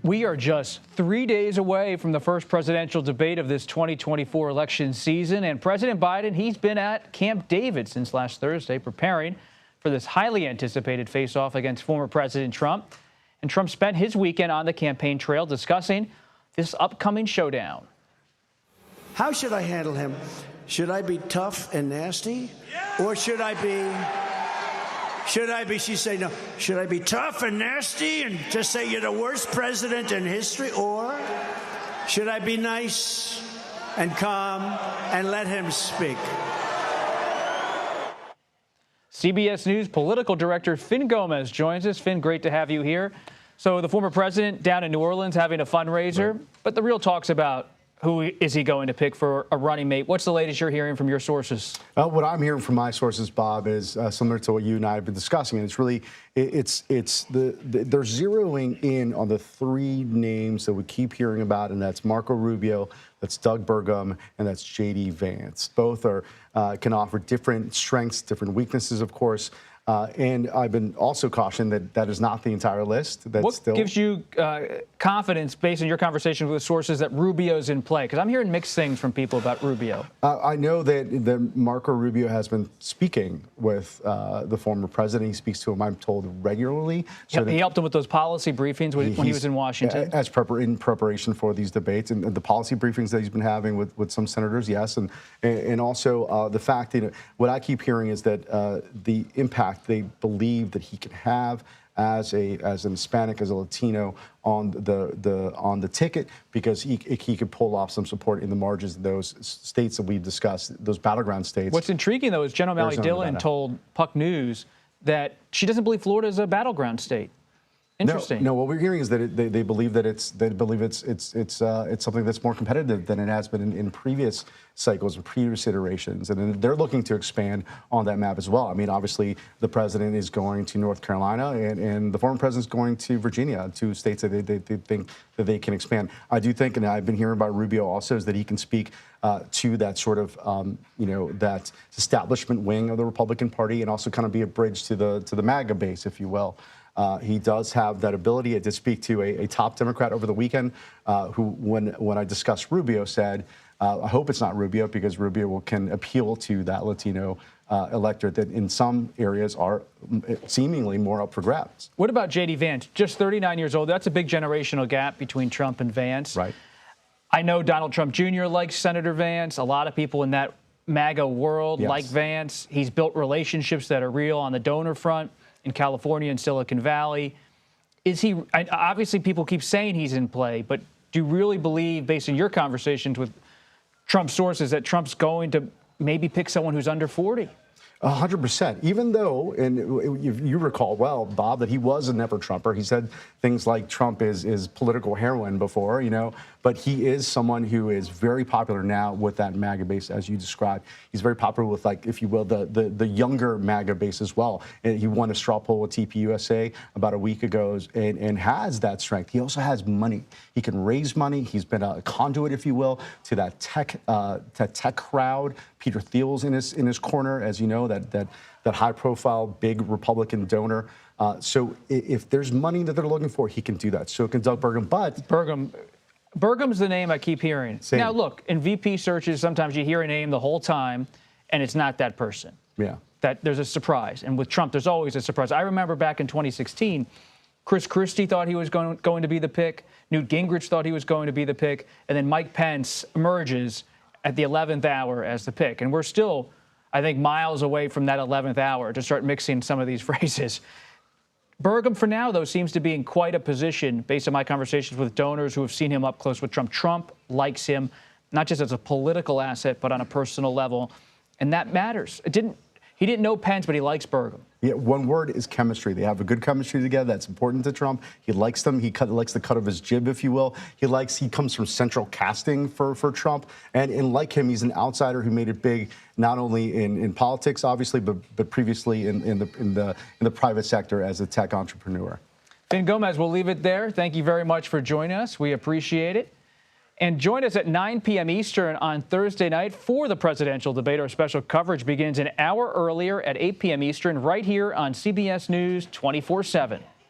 We are just 3 days away from the first presidential debate of this 2024 election season. And President Biden, he's been at Camp David since last Thursday, preparing for this highly anticipated face-off against former President Trump. And Trump spent his weekend on the campaign trail discussing this upcoming showdown. How should I handle him? Should I be tough and nasty? Or should I be, she'd say, no, should I be tough and nasty and just say you're the worst president in history? Or should I be nice and calm and let him speak? CBS News political director Fin Gómez joins us. Fin, great to have you here. So the former president down in New Orleans having a fundraiser, right. But the real talk's about who is he going to pick for a running mate? What's the latest you're hearing from your sources? What I'm hearing from my sources, Bob, is similar to what you and I have been discussing. And it's really, they're zeroing in on the three names that we keep hearing about, and that's Marco Rubio, that's Doug Burgum, and that's J.D. Vance. Both are can offer different strengths, different weaknesses, of course. And I've been also cautioned that that is not the entire list. That's what gives you confidence, based on your conversations with sources, that Rubio's in play? Because I'm hearing mixed things from people about Rubio. I know that Marco Rubio has been speaking with the former president. He speaks to him, I'm told, regularly. So he helped him with those policy briefings when he was in Washington. In preparation for these debates and the policy briefings that he's been having with some senators, yes. And also the fact that what I keep hearing is that the impact they believe that he can have as an Hispanic, as a Latino on the ticket, because he could pull off some support in the margins of those states that we've discussed, those battleground states. What's intriguing, though, is Jen O'Malley Dillon told Puck News that she doesn't believe Florida is a battleground state. Interesting. No, what we're hearing is that they believe that it's something that's more competitive than it has been in previous cycles and previous iterations, and they're looking to expand on that map as well. I mean, obviously, the president is going to North Carolina, and the former president is going to Virginia, two states that they think that they can expand. I do think, and I've been hearing about Rubio also, is that he can speak to that sort of that establishment wing of the Republican Party, and also kind of be a bridge to the MAGA base, if you will. He does have that ability. I did speak to a top Democrat over the weekend who, when I discussed Rubio, said, I hope it's not Rubio, because Rubio can appeal to that Latino electorate that in some areas are seemingly more up for grabs. What about J.D. Vance? Just 39 years old. That's a big generational gap between Trump and Vance. Right. I know Donald Trump Jr. likes Senator Vance. A lot of people in that MAGA world like Vance. He's built relationships that are real on the donor front in California and Silicon Valley. Is he, obviously people keep saying he's in play, but do you really believe, based on your conversations with Trump sources, that Trump's going to maybe pick someone who's under 40? 100%. Even though, and you recall well, Bob, that he was a never Trumper. He said things like Trump is political heroin before, but he is someone who is very popular now with that MAGA base, as you described. He's very popular with, like, if you will, the younger MAGA base as well. And he won a straw poll with TPUSA about a week ago and has that strength. He also has money. He can raise money. He's been a conduit, if you will, to that tech crowd. Peter Thiel's in his corner, as you know, that high-profile, big Republican donor. So if there's money that they're looking for, he can do that. So can Doug Burgum. But Burgum's the name I keep hearing. Same. Now, look, in VP searches, sometimes you hear a name the whole time, and it's not that person. Yeah. That there's a surprise. And with Trump, there's always a surprise. I remember back in 2016, Chris Christie thought he was going to be the pick. Newt Gingrich thought he was going to be the pick. And then Mike Pence emerges at the 11th hour as the pick. And we're still, I think, miles away from that 11th hour to start mixing some of these phrases. Burgum, for now, though, seems to be in quite a position, based on my conversations with donors who have seen him up close with Trump. Trump likes him, not just as a political asset, but on a personal level. And that matters. He didn't know Pence, but he likes Burgum. Yeah, one word is chemistry. They have a good chemistry together. That's important to Trump. He likes them. He likes the cut of his jib, if you will. He comes from central casting for Trump. And like him, he's an outsider who made it big, not only in politics, obviously, but previously in the private sector as a tech entrepreneur. Fin Gómez, we'll leave it there. Thank you very much for joining us. We appreciate it. And join us at 9 p.m. Eastern on Thursday night for the presidential debate. Our special coverage begins an hour earlier at 8 p.m. Eastern right here on CBS News 24/7.